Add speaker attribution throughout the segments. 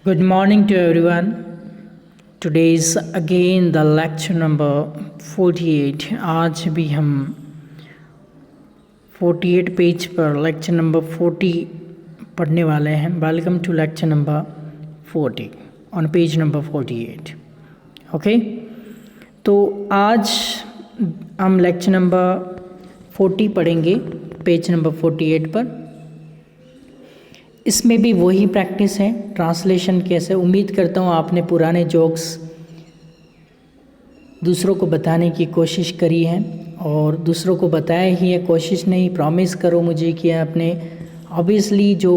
Speaker 1: Good morning to everyone. Today is again the lecture number 48. आज भी हम 48 page पर लेक्चर नंबर 40 पढ़ने वाले हैं. Welcome to lecture number 40 on page number 48. Okay, तो आज हम लेक्चर नंबर 40 पढ़ेंगे पेज नंबर 48 पर. इसमें भी वही प्रैक्टिस है, ट्रांसलेशन कैसे. उम्मीद करता हूँ आपने पुराने जोक्स दूसरों को बताने की कोशिश करी है और दूसरों को बताया ही है. कोशिश नहीं, प्रॉमिस करो मुझे कि आपने ऑब्वियसली जो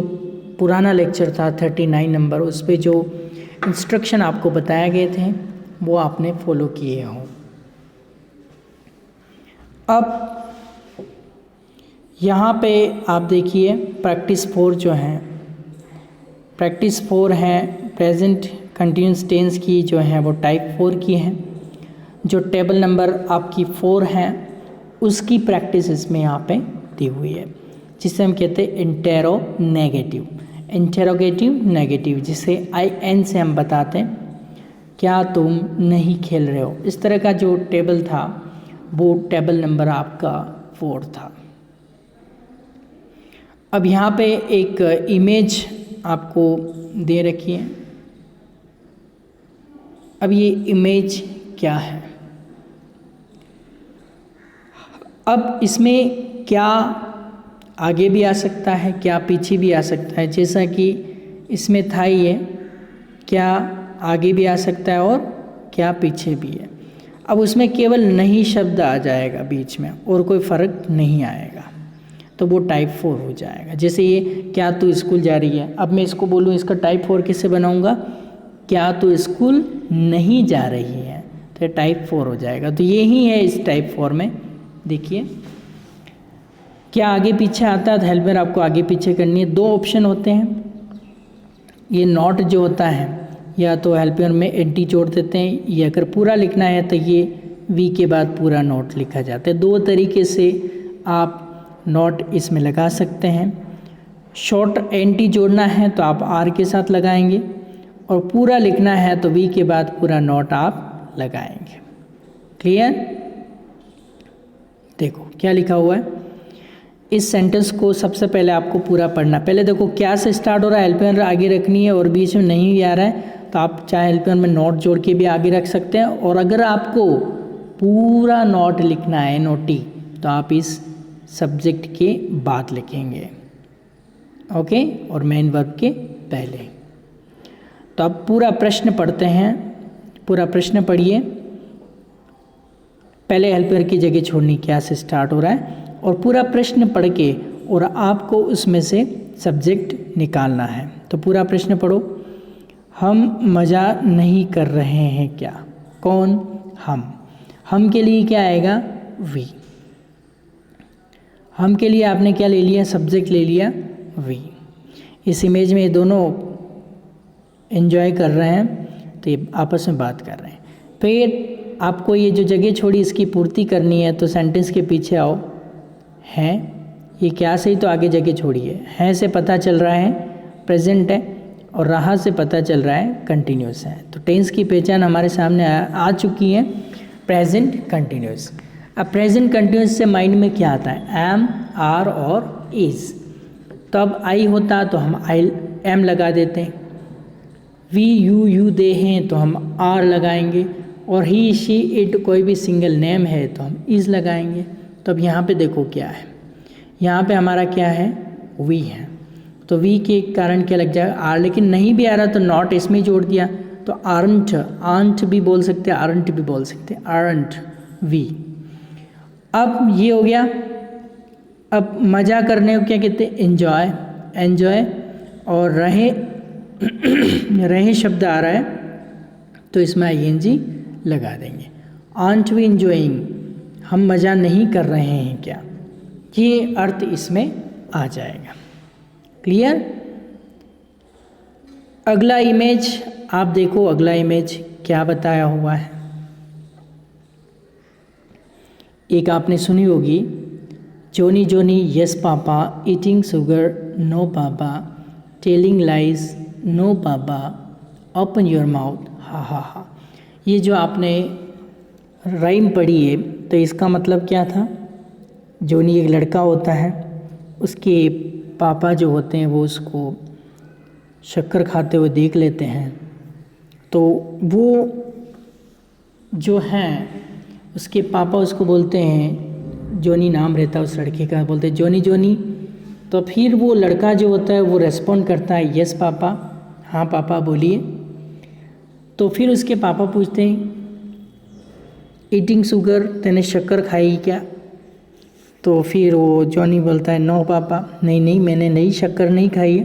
Speaker 1: पुराना लेक्चर था 39 नंबर, उस पे जो इंस्ट्रक्शन आपको बताए गए थे वो आपने फॉलो किए हों. अब यहाँ पे आप देखिए प्रैक्टिस 4 जो है, प्रैक्टिस 4 है प्रेजेंट कंटिन्यूस टेंस की जो है वो टाइप 4 की है. जो टेबल नंबर आपकी 4 है उसकी प्रैक्टिस इसमें यहाँ पे दी हुई है, जिसे हम कहते हैं इंटेरोनेगेटिव, इंटेरोगेटिव नेगेटिव, जिसे IN से हम बताते हैं क्या तुम नहीं खेल रहे हो. इस तरह का जो टेबल था वो टेबल नंबर आपका 4 था. अब यहाँ पे एक इमेज आपको दे रखी है. अब ये इमेज क्या है, अब इसमें क्या आगे भी आ सकता है, क्या पीछे भी आ सकता है. जैसा कि इसमें था ये, क्या आगे भी आ सकता है और क्या पीछे भी है. अब उसमें केवल नहीं शब्द आ जाएगा बीच में और कोई फ़र्क नहीं आएगा, तो वो टाइप 4 हो जाएगा. जैसे ये क्या तू स्कूल जा रही है, अब मैं इसको बोलूँ इसका टाइप 4 किससे बनाऊँगा, क्या तू स्कूल नहीं जा रही है, तो ये टाइप 4 हो जाएगा. तो यही है इस टाइप 4 में. देखिए क्या आगे पीछे आता है, तो हेल्पर आपको आगे पीछे करनी है. 2 ऑप्शन होते हैं. ये नॉट जो होता है या तो हेल्पर में एंटी जोड़ देते हैं, या अगर पूरा लिखना है तो ये वी के बाद पूरा नॉट लिखा जाता है. 2 तरीके से आप नॉट इसमें लगा सकते हैं. शॉर्ट एंटी जोड़ना है तो आप आर के साथ लगाएंगे, और पूरा लिखना है तो वी के बाद पूरा नॉट आप लगाएंगे. क्लियर. देखो क्या लिखा हुआ है. इस सेंटेंस को सबसे पहले आपको पूरा पढ़ना. पहले देखो क्या से स्टार्ट हो रहा है, हेल्पर आगे रखनी है और बीच में नहीं भी आ रहा है तो आप चाहे हेल्पर में नॉट जोड़ के भी आगे रख सकते हैं. और अगर आपको पूरा नॉट लिखना है नोटी, तो आप इस सब्जेक्ट के बाद लिखेंगे. ओके, और मेन वर्ब के पहले. तो अब पूरा प्रश्न पढ़ते हैं. पूरा प्रश्न पढ़िए. पहले हेल्पर की जगह छोड़नी क्या से स्टार्ट हो रहा है, और पूरा प्रश्न पढ़ के और आपको उसमें से सब्जेक्ट निकालना है. तो पूरा प्रश्न पढ़ो. हम मज़ा नहीं कर रहे हैं क्या. कौन, हम के लिए क्या आएगा, वी. हम के लिए आपने क्या ले लिया, सब्जेक्ट ले लिया वी. इस इमेज में ये दोनों एंजॉय कर रहे हैं, तो ये आपस में बात कर रहे हैं. फिर आपको ये जो जगह छोड़ी इसकी पूर्ति करनी है, तो सेंटेंस के पीछे आओ. हैं, ये क्या से ही तो आगे जगह छोड़ी है से पता चल रहा है प्रेजेंट है, और रहा से पता चल रहा है कंटिन्यूस है. तो टेंस की पहचान हमारे सामने आ चुकी है, प्रेजेंट कंटिन्यूस. अब प्रेजेंट कंटिन्यूस से माइंड में क्या आता है, एम, आर और इज़. तब आई होता तो हम आई एम लगा देते हैं. वी यू दे हैं तो हम आर लगाएंगे, और ही शी इट कोई भी सिंगल नेम है तो हम इज़ लगाएंगे. तो अब यहाँ पे देखो क्या है, यहाँ पे हमारा क्या है, वी है. तो वी के कारण क्या लग जाएगा, आर. लेकिन नहीं भी आ रहा तो नॉट इसमें जोड़ दिया, तो आरंट, आंट भी बोल सकते हैं, आरंट भी बोल सकते हैं, आरंट वी. अब ये हो गया. अब मज़ा करने को क्या कहते हैं, एंजॉय, एंजॉय. और रहे रहे शब्द आ रहा है तो इसमें ING लगा देंगे. आंट वी इंजॉइंग, हम मज़ा नहीं कर रहे हैं क्या, ये अर्थ इसमें आ जाएगा. क्लियर. अगला इमेज आप देखो, अगला इमेज क्या बताया हुआ है. एक आपने सुनी होगी, Johny Johny yes papa, eating sugar no papa, telling lies no papa, open your mouth, ha ha हा। ये जो आपने राइम पढ़ी है तो इसका मतलब क्या था? जोनी एक लड़का होता है, उसके पापा जो होते हैं वो उसको शक्कर खाते हुए देख लेते हैं, तो वो जो हैं उसके पापा उसको बोलते हैं, जोनी नाम रहता है उस लड़के का, बोलते हैं जोनी जोनी। तो फिर वो लड़का जो होता है वो रेस्पॉन्ड करता है यस पापा, हाँ पापा बोलिए। तो फिर उसके पापा पूछते हैं ईटिंग शुगर, तेने शक्कर खाई क्या? तो फिर वो जॉनी बोलता है नो पापा, नहीं नहीं मैंने नहीं शक्कर नहीं खाई है।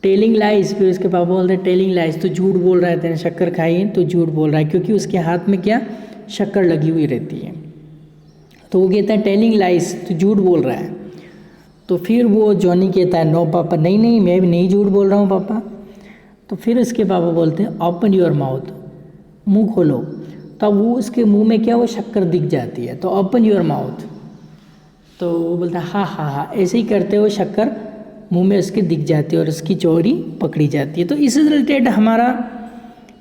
Speaker 1: टेलिंग लाइज, फिर उसके पापा बोलते हैं टेलिंग लाइज, तो झूठ बोल रहा है, तेने शक्कर खाई है तो झूठ बोल रहा है, क्योंकि उसके हाथ में क्या शक्कर लगी हुई रहती है। तो वो कहता है टेलिंग लाइज, तो झूठ बोल रहा है। तो फिर वो जॉनी कहता है नो पापा, नहीं नहीं मैं भी नहीं झूठ बोल रहा हूँ पापा। तो फिर उसके पापा बोलते हैं ओपन योर माउथ, मुंह खोलो। तब वो उसके मुंह में क्या वो शक्कर दिख जाती है, तो ओपन योर माउथ। तो वो बोलता है हाँ हाँ हाँ, ऐसे ही करते हुए शक्कर मुंह में उसके दिख जाती है और उसकी चोरी पकड़ी जाती है। तो इससे रिलेटेड हमारा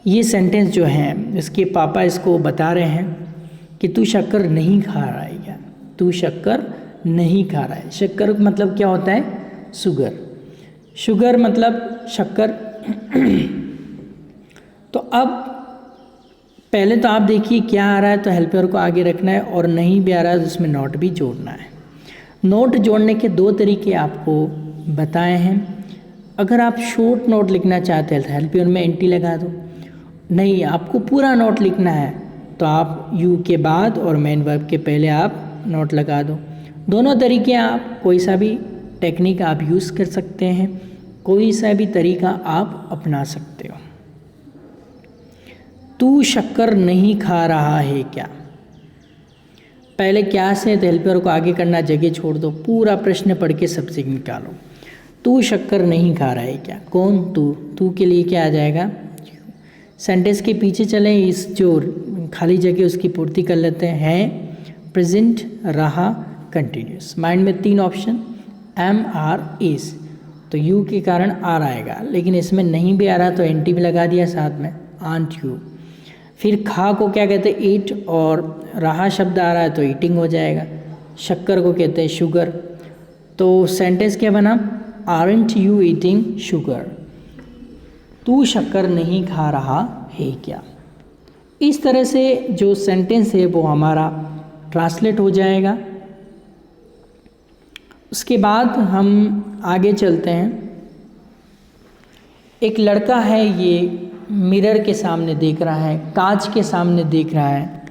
Speaker 1: ये सेंटेंस जो है, इसके पापा इसको बता रहे हैं कि तू शक्कर नहीं खा रहा है क्या, तू शक्कर नहीं खा रहा है। शक्कर मतलब क्या होता है? शुगर। शुगर मतलब शक्कर। तो अब पहले तो आप देखिए क्या आ रहा है, तो हेल्पर को आगे रखना है, और नहीं भी आ रहा है तो उसमें नोट भी जोड़ना है। नोट जोड़ने के दो तरीके आपको बताए हैं। अगर आप शॉर्ट नोट लिखना चाहते हैं तो हेल्पर में एंटी लगा दो, नहीं आपको पूरा नोट लिखना है तो आप यू के बाद और मेन वर्ब के पहले आप नोट लगा दो। दोनों तरीके आप कोई सा भी टेक्निक आप यूज़ कर सकते हैं, कोई सा भी तरीका आप अपना सकते हो। तू शक्कर नहीं खा रहा है क्या? पहले क्या से, तो हेल्पर को आगे करना, जगह छोड़ दो, पूरा प्रश्न पढ़ के सब्जेक्ट निकालो। तू शक्कर नहीं खा रहा है क्या? कौन? तू। तू के लिए क्या आ जाएगा? सेंटेंस के पीछे चलें, इस जो खाली जगह उसकी पूर्ति कर लेते हैं। प्रेजेंट, रहा, कंटिन्यूस। माइंड में तीन ऑप्शन, एम, आर, इज। तो यू के कारण आर आएगा, लेकिन इसमें नहीं भी आ रहा तो एंटी भी लगा दिया साथ में, आंट यू। फिर खा को क्या कहते हैं? ईट, और रहा शब्द आ रहा है तो ईटिंग हो जाएगा। शक्कर को कहते हैं शुगर। तो सेंटेंस क्या बना? Aren't you eating sugar? तू शक्कर नहीं खा रहा है क्या? इस तरह से जो सेंटेंस है वो हमारा ट्रांसलेट हो जाएगा। उसके बाद हम आगे चलते हैं। एक लड़का है, ये मिरर के सामने देख रहा है, कांच के सामने देख रहा है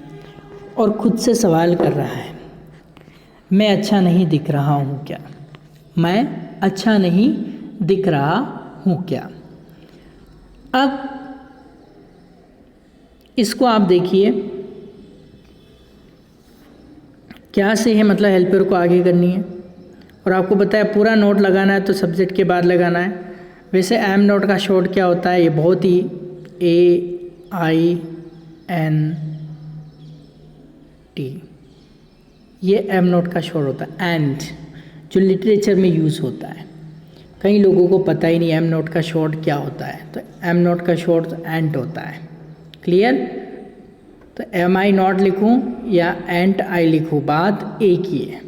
Speaker 1: और खुद से सवाल कर रहा है, मैं अच्छा नहीं दिख रहा हूँ क्या? मैं अच्छा नहीं दिख रहा हूँ क्या? अब इसको आप देखिए क्या से है, मतलब हेल्पर को आगे करनी है, और आपको पता है पूरा नोट लगाना है तो सब्जेक्ट के बाद लगाना है। वैसे एम नोट का शॉर्ट क्या होता है? ये बहुत ही AINT, ये एम नोट का शॉर्ट होता है। एंड जो लिटरेचर में यूज़ होता है, कई लोगों को पता ही नहीं एम नोट का शॉर्ट क्या होता है। तो एम नोट का शॉर्ट एंट होता है। क्लियर? तो एम आई नॉट लिखूँ या एंट आई लिखूँ, बात एक ही है।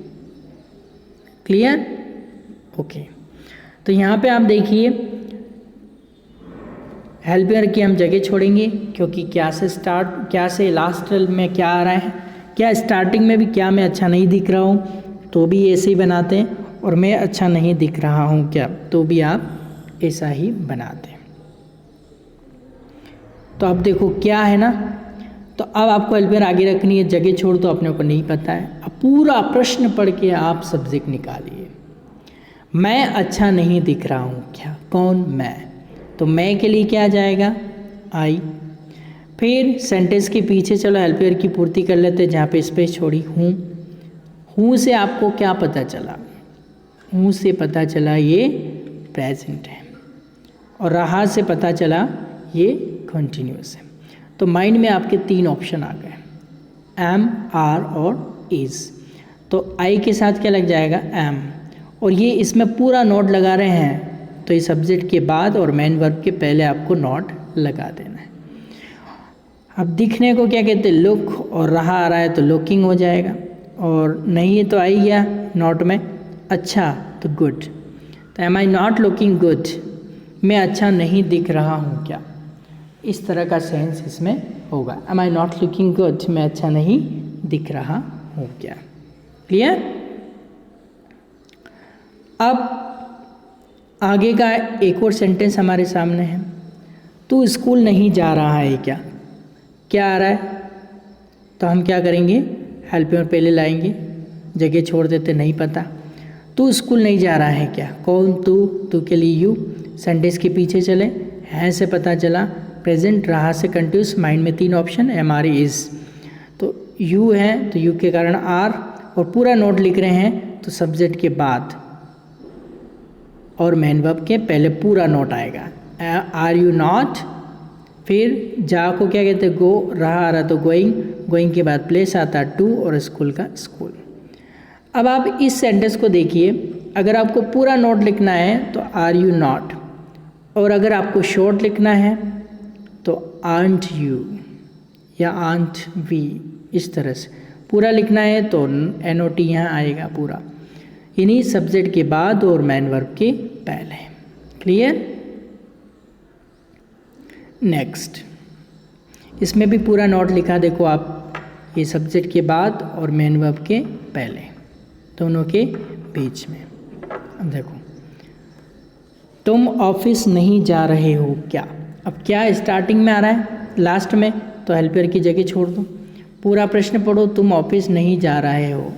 Speaker 1: क्लियर? ओके। तो यहाँ पे आप देखिए हेल्पर की हम जगह छोड़ेंगे, क्योंकि क्या से स्टार्ट, क्या से लास्ट में क्या आ रहा है, क्या स्टार्टिंग में भी क्या मैं अच्छा नहीं दिख रहा हूँ तो भी ऐसे ही बनाते हैं, और मैं अच्छा नहीं दिख रहा हूँ क्या तो भी आप ऐसा ही बनाते हैं। तो अब देखो क्या है ना, तो अब आपको हेल्पर आगे रखनी है, जगह छोड़ दो, अपने को नहीं पता है। अब पूरा प्रश्न पढ़ के आप सब्जेक्ट निकालिए। मैं अच्छा नहीं दिख रहा हूँ क्या? कौन? मैं। तो मैं के लिए क्या आ जाएगा? आई। फिर सेंटेंस के पीछे चलो हेल्पर की पूर्ति कर लेते हैं, जहाँ पे स्पेस छोड़ी, हूँ। हूँ से आपको क्या पता चला? हूँ से पता चला ये प्रेजेंट है, और रहा से पता चला ये कंटिन्यूस है। तो माइंड में आपके तीन ऑप्शन आ गए, एम, आर और इज। तो आई के साथ क्या लग जाएगा? एम। और ये इसमें पूरा नोट लगा रहे हैं तो ये सब्जेक्ट के बाद और मेन वर्ब के पहले आपको नोट लगा देना है। अब दिखने को क्या कहते हैं, लुक, और रहा आ रहा है तो लुकिंग हो जाएगा, और नहीं है तो आई गया नॉट में, अच्छा तो गुड। तो am I not looking good, मैं अच्छा नहीं दिख रहा हूँ क्या, इस तरह का सेंस इसमें होगा। Am I not looking good, मैं अच्छा नहीं दिख रहा हूँ क्या। क्लियर। अब आगे का एक और सेंटेंस हमारे सामने है, तू स्कूल नहीं जा रहा है क्या, क्या आ रहा है, तो हम क्या करेंगे, हेल्प में पहले लाएंगे, जगह छोड़ देते नहीं पता। तू स्कूल नहीं जा रहा है क्या, कौन तू, तू के लिए यू, सेंटेंस के पीछे चले, है से पता चला, प्रेजेंट, रहा से कंटिन्यूस, माइंड में 3 ऑप्शन, एम आर इज, तो यू है तो यू के कारण आर, और पूरा नोट लिख रहे हैं तो सब्जेक्ट के बाद और मेन वर्ब के पहले पूरा नोट आएगा, आर यू नॉट, फिर जा को क्या कहते हैं, गो, रहा आ रहा तो गोइंग, गोइंग के बाद प्लेस आता टू, और स्कूल का स्कूल। अब आप इस सेंटेंस को देखिए, अगर आपको पूरा नोट लिखना है तो आर यू नॉट, और अगर आपको शॉर्ट लिखना है तो आंट यू या आंट वी, इस तरह से पूरा लिखना है तो एन ओ टी यहाँ आएगा पूरा, इन्हीं सब्जेक्ट के बाद और मैन वर्ब के पहले। क्लियर। नेक्स्ट, इसमें भी पूरा नोट लिखा, देखो आप, ये सब्जेक्ट के बाद और मैन वर्ब के पहले, दोनों के बीच में। अब देखो, तुम ऑफिस नहीं जा रहे हो क्या, अब क्या स्टार्टिंग में आ रहा है, लास्ट में, तो हेल्पर की जगह छोड़ दो, पूरा प्रश्न पढ़ो, तुम ऑफिस नहीं जा रहे हो,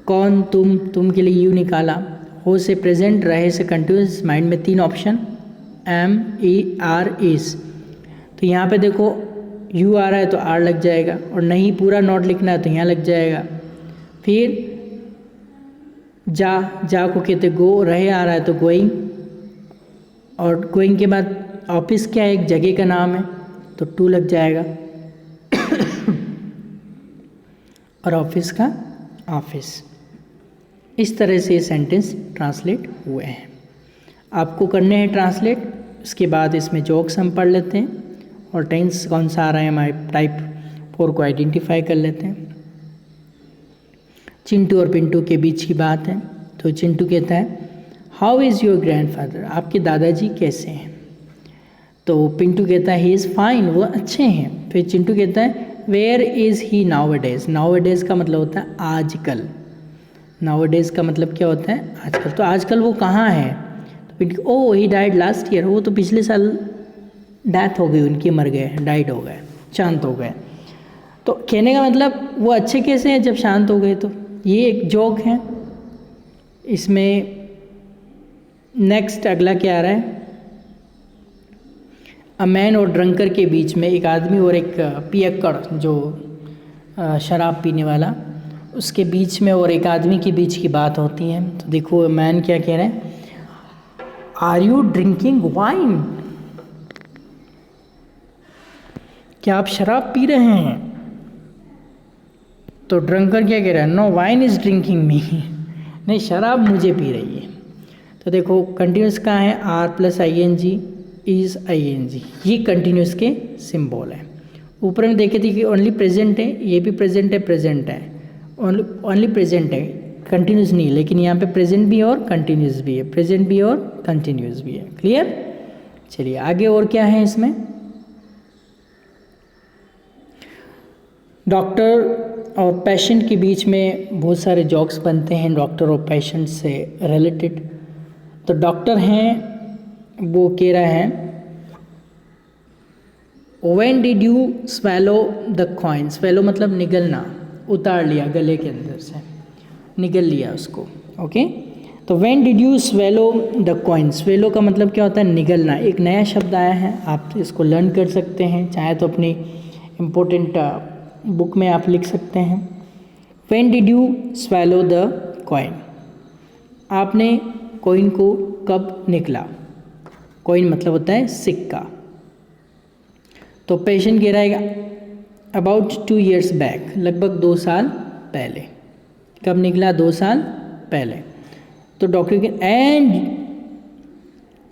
Speaker 1: कौन तुम के लिए यू निकाला, हो से प्रेजेंट, रहे से कंटिन्यूस, माइंड में 3 ऑप्शन, एम ई आर इज, तो यहाँ पे देखो यू आ रहा है तो आर लग जाएगा, और नहीं पूरा नोट लिखना है तो यहाँ लग जाएगा। फिर जा को कहते गो, रहे आ रहा है तो गोइंग, और गोइंग के बाद ऑफिस क्या है, एक जगह का नाम है तो टू लग जाएगा और ऑफिस का ऑफिस। इस तरह से ये सेंटेंस ट्रांसलेट हुए हैं। आपको करने हैं ट्रांसलेट, उसके बाद इसमें जोक्स हम पढ़ लेते हैं, और टेंस कौन सा आ रहा है हमारे टाइप 4 को आइडेंटिफाई कर लेते हैं। चिंटू और पिंटू के बीच की बात है, तो चिंटू कहता है हाउ इज़ योर ग्रैंडफादर, आपके दादाजी कैसे हैं, तो पिंटू कहता है ही इज़ फाइन, वो अच्छे हैं। फिर चिंटू कहता है where is he nowadays, nowadays का मतलब होता है आजकल, नाउअडेज का मतलब क्या होता है आजकल, तो आजकल वो कहाँ है, तो पिंटू ओ ही डाइड लास्ट ईयर, वो तो पिछले साल डेथ हो गई उनकी, मर गए, डाइड हो गए, शांत हो गए। तो कहने का मतलब वो अच्छे कैसे हैं जब शांत हो गए, तो ये एक जोक है। इसमें नेक्स्ट अगला क्या आ रहा है, अ मैन और ड्रंकर के बीच में, एक आदमी और एक पियक्कड़ जो शराब पीने वाला, उसके बीच में और एक आदमी के बीच की बात होती है। तो देखो मैन क्या कह रहे हैं, आर यू ड्रिंकिंग वाइन, क्या आप शराब पी रहे हैं, तो ड्रंकर क्या कह रहा है, नो वाइन इज़ ड्रिंकिंग मी, नहीं शराब मुझे पी रही है। तो देखो कंटिन्यूस कहाँ है, R plus I N G is I N G, ये कंटिन्यूस के सिंबल है। ऊपर में देखे थे कि ओनली प्रेजेंट है, ये भी प्रेजेंट है, ओनली प्रेजेंट है, कंटिन्यूस नहीं, लेकिन यहाँ पे प्रेजेंट भी और कंटिन्यूस भी है, प्रेजेंट भी और कंटिन्यूस भी है। क्लियर। चलिए आगे और क्या है इसमें, डॉक्टर और पेशेंट के बीच में बहुत सारे जोक्स बनते हैं डॉक्टर और पेशेंट से रिलेटेड। तो डॉक्टर हैं, वो कह रहा है when did you swallow the coin, swallow मतलब निगलना, उतार लिया गले के अंदर से, निगल लिया उसको। ओके, तो when did you swallow the coin, swallow का मतलब क्या होता है, निगलना। एक नया शब्द आया है, आप इसको लर्न कर सकते हैं, चाहे तो अपनी इम्पोर्टेंट बुक में आप लिख सकते हैं। When did you swallow the coin, आपने कॉइन को कब निकला, कॉइन मतलब होता है सिक्का। तो पेशेंट कह रहा है अबाउट 2 years बैक, लगभग 2 साल पहले। कब निकला, 2 साल पहले। तो डॉक्टर के and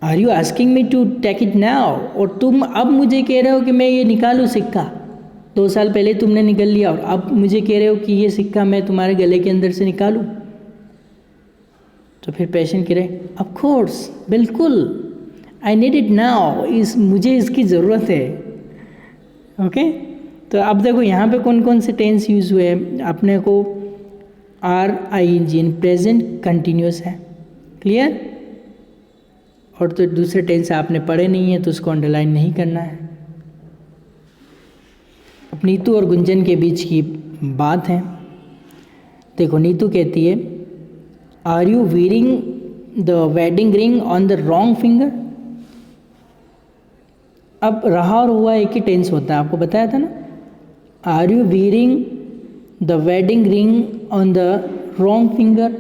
Speaker 1: are you asking me to take it now, और तुम अब मुझे कह रहे हो कि मैं ये निकालूँ सिक्का। 2 साल पहले तुमने निकल लिया और अब मुझे कह रहे हो कि ये सिक्का मैं तुम्हारे गले के अंदर से निकालूं। तो फिर पेशेंट कह रहे ऑफ कोर्स, बिल्कुल, आई नीड इट नाउ, मुझे इसकी ज़रूरत है। ओके, तो अब देखो यहाँ पे कौन कौन से टेंस यूज़ हुए हैं। अपने को RING इन प्रेजेंट कंटिन्यूस है, क्लियर। और तो दूसरे टेंस आपने पढ़े नहीं है तो उसको अंडरलाइन नहीं करना है। अब नीतू और गुंजन के बीच की बात है। देखो नीतू कहती है are you wearing the wedding ring on the wrong finger. अब रहा और हुआ एक ही टेंस होता है, आपको बताया था ना। Are you wearing the wedding ring on the wrong finger,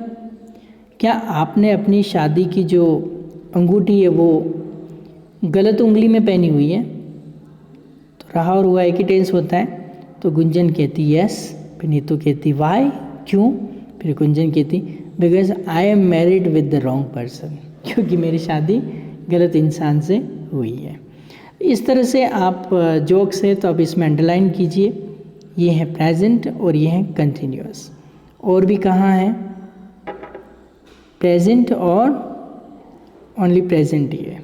Speaker 1: क्या आपने अपनी शादी की जो अंगूठी है वो गलत उंगली में पहनी हुई है। तो रहा और हुआ एक ही टेंस होता है। तो गुंजन कहती यस, फिर नीतू कहती वाई, क्यों, फिर गुंजन कहती because I am married with the wrong person, क्योंकि मेरी शादी गलत इंसान से हुई है। इस तरह से आप जोक्स है तो आप इसमें अंडरलाइन कीजिए। ये है प्रेजेंट और ये है कंटिन्यूअस। और भी कहाँ है, प्रेजेंट और ओनली प्रेजेंट ही है।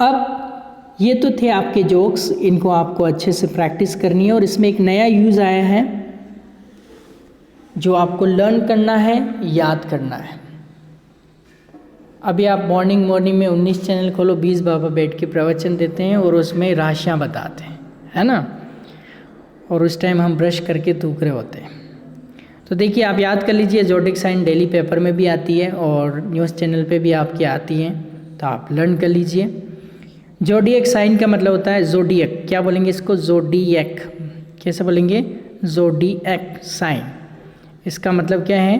Speaker 1: अब ये तो थे आपके जोक्स, इनको आपको अच्छे से प्रैक्टिस करनी है। और इसमें एक नया यूज़ आया है जो आपको लर्न करना है, याद करना है। अभी आप मॉर्निंग में 19 चैनल खोलो, 20 बाबा बैठ के प्रवचन देते हैं और उसमें राशियाँ बताते हैं, है ना। और उस टाइम हम ब्रश करके थूक रहे होते हैं। तो देखिए आप याद कर लीजिए, ज़ोडिएक साइन डेली पेपर में भी आती है और न्यूज़ चैनल पे भी आपकी आती हैं, तो आप लर्न कर लीजिए। ज़ोडिएक साइन का मतलब होता है ज़ोडिएक, क्या बोलेंगे इसको, ज़ोडिएक। कैसे बोलेंगे, ज़ोडिएक साइन। इसका मतलब क्या है,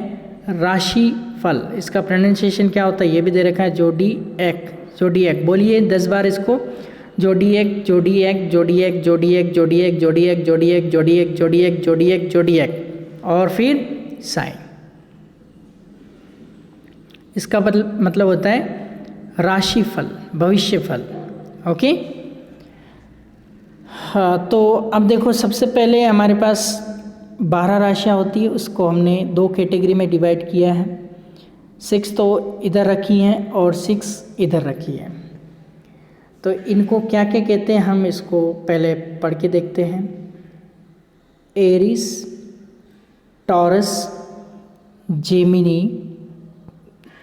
Speaker 1: राशि फल। इसका प्रोनाउंसिएशन क्या होता है ये भी दे रखा है, ज़ोडिएक। ज़ोडिएक बोलिए 10 बार इसको, zodiac zodiac zodiac zodiac zodiac zodiac zodiac zodiac zodiac zodiac zodiac, और फिर साइन। इसका मतलब होता है राशिफल, भविष्यफल। ओके, हाँ, तो अब देखो सबसे पहले हमारे पास 12 राशियाँ होती है, उसको हमने 2 कैटेगरी में डिवाइड किया है। 6 तो इधर रखी हैं और 6 इधर रखी है। तो इनको क्या क्या कहते हैं, हम इसको पहले पढ़ के देखते हैं। Aries, Taurus, Gemini,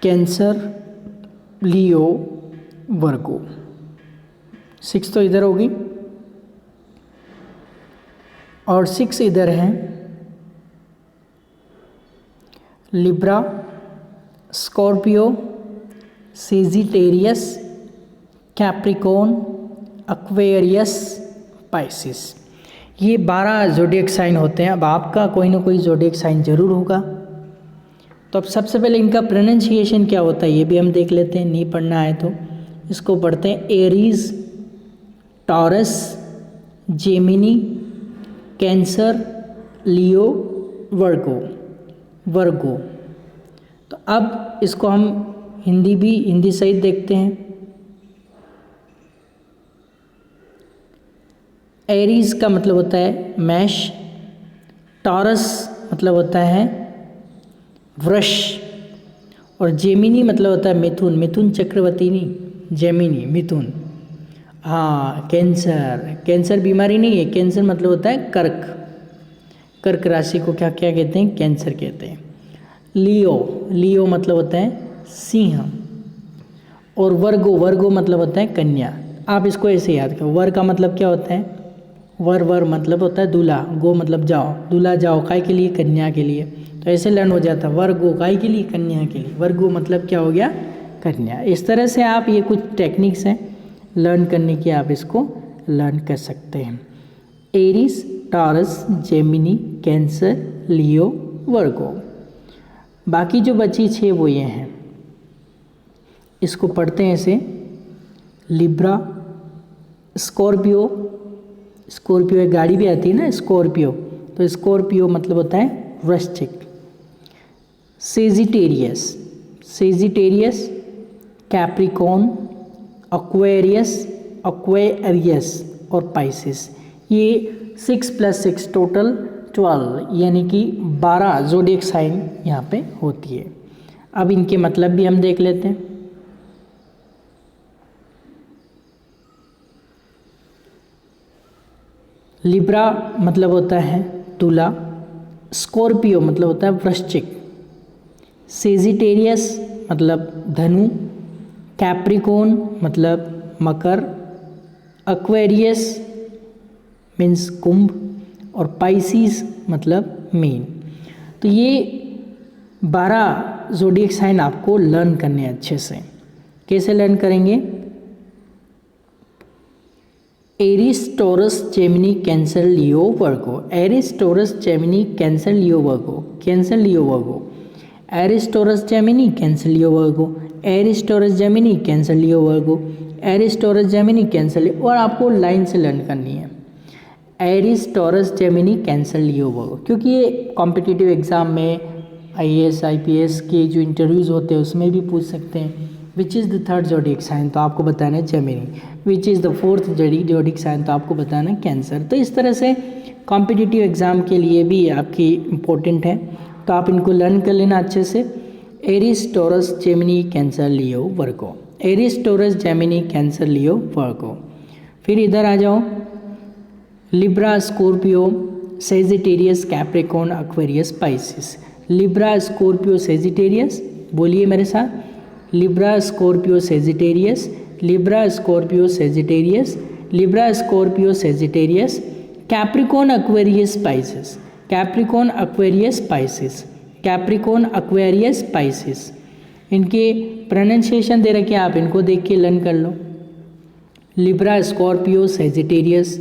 Speaker 1: Cancer, Leo, वर्गो। 6 तो इधर होगी और 6 इधर हैं। Libra, Scorpio, Sagittarius, Capricorn, Aquarius, Pisces. ये 12 ज़ोडिएक साइन होते हैं। अब आपका कोई ना कोई ज़ोडिएक साइन जरूर होगा। तो अब सबसे पहले इनका प्रोनाउंसिएशन क्या होता है ये भी हम देख लेते हैं, नहीं पढ़ना है तो इसको पढ़ते हैं। Aries, Taurus, Gemini, Cancer, Leo, वर्गो। तो अब इसको हम हिंदी सहित देखते हैं। एरीज का मतलब होता है मैश, टॉरस मतलब होता है वृष, और जेमिनी मतलब होता है मिथुन चक्रवर्ती नहीं, जेमिनी मिथुन। हाँ, कैंसर बीमारी नहीं है, कैंसर मतलब होता है कर्क राशि को क्या कहते हैं, कैंसर कहते हैं। लियो मतलब होता है सिंह, और वर्गो मतलब होता है कन्या। आप इसको ऐसे याद करो। वर का मतलब क्या होता है, वर मतलब होता है दूल्हा, गो मतलब जाओ, दूल्हा जाओ काय के लिए, कन्या के लिए। तो ऐसे लर्न हो जाता है, वर्गो काय के लिए, कन्या के लिए। वर्गो मतलब क्या हो गया, कन्या। इस तरह से आप ये कुछ टेक्निक्स हैं लर्न करने की, आप इसको लर्न कर सकते हैं। Aries, Taurus, Gemini, Cancer, Leo, वर्गो। बाकी जो बची 6 वो ये हैं, इसको पढ़ते हैं ऐसे। लिब्रा, स्कॉर्पियो एक गाड़ी भी आती है ना, स्कॉर्पियो, तो स्कॉर्पियो मतलब होता है वृश्चिक। सेजिटेरियस कैप्रिकॉर्न, एक्वेरियस और पाइसेस। ये 6 + 6 टोटल 12 यानी कि 12 ज़ोडिएक साइन यहाँ पे होती है। अब इनके मतलब भी हम देख लेते हैं। लिब्रा मतलब होता है तुला, स्कॉर्पियो मतलब होता है वृश्चिक, सेजिटेरियस मतलब धनु, कैप्रिकॉर्न मतलब मकर, एक्वेरियस मीन्स कुंभ और पाइसिस मतलब मीन। तो ये 12 ज़ोडिएक साइन आपको लर्न करने हैं अच्छे से। कैसे लर्न करेंगे? Aries, Taurus, Gemini, Cancer, Leo, Virgo. Aries, Taurus, Gemini, Cancer, Leo, वर्गो। Cancer, Leo, Virgo. Aries, Taurus, Gemini, Cancer, Leo, Virgo. Aries, Taurus, Gemini, Cancer, Leo, Virgo. Aries, Taurus, Gemini, Cancer, लियो। और आपको line से learn करनी है Aries, Taurus, Gemini, Cancer, Leo, वर्गो, क्योंकि ये competitive exam में IAS IPS के जो इंटरव्यूज़ होते हैं उसमें भी पूछ सकते हैं। Which is the third zodiac sign, तो आपको बताना है Gemini. Which is the fourth zodiac sign, तो आपको बताना है कैंसर। तो इस तरह से कॉम्पिटिटिव एग्ज़ाम के लिए भी आपकी इम्पोर्टेंट है, तो आप इनको लर्न कर लेना अच्छे से। Aries, Taurus, Gemini, Cancer, Leo, Virgo. Aries, Taurus, Gemini, Cancer, Leo, Virgo. फिर इधर आ जाओ, Libra, Scorpio, Sagittarius, Capricorn, Aquarius, Pisces. Libra, Scorpio, Sagittarius, बोलिए मेरे साथ, Libra, Scorpio, Sagittarius, Libra, Scorpio, Sagittarius, Libra, Scorpio, Sagittarius, Capricorn, Aquarius, Pisces, Capricorn, Aquarius, Pisces, Capricorn, Aquarius, Pisces. इनके pronunciation दे रखे हैं, आप इनको देख के लर्न कर लो। Libra, Scorpio, Sagittarius,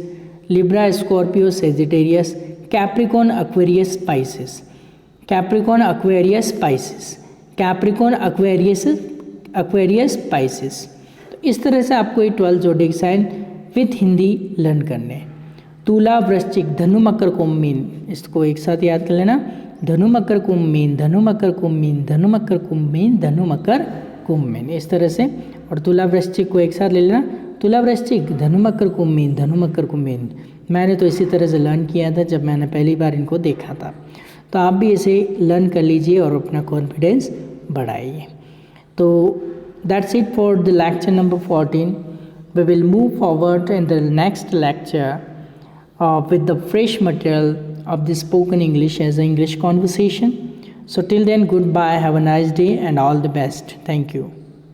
Speaker 1: Libra, Scorpio, Sagittarius, Capricorn, Aquarius, Pisces, Capricorn, Aquarius, Pisces, Capricorn, Aquarius, Pisces. तो इस तरह से आपको ये 12 zodiac sign with Hindi learn करने हैं। तुला, वृश्चिक, धनु, मकर, कुंभ, मीन, इसको एक साथ याद कर लेना। धनु, मकर, कुंभ, मीन, धनु, मकर, कुंभ, मीन, धनु, मकर, कुंभ, मीन, धनु, मकर, कुंभ, मीन, इस तरह से। और तुला, वृश्चिक को एक साथ ले लेना, तुला, वृश्चिक, धनु, मकर, कुंभ, मीन, धनु, मकर, कुंभ, मीन। मैंने तो इसी तरह से लर्न किया था जब मैंने पहली बार इनको देखा था, तो आप भी इसे लर्न कर लीजिए और अपना कॉन्फिडेंस बढ़ाइए। तो that's it for the lecture number 14. We will move forward in the next lecture with the fresh material of the spoken English as an English conversation. So till then, goodbye, have a nice day and all the best. Thank you.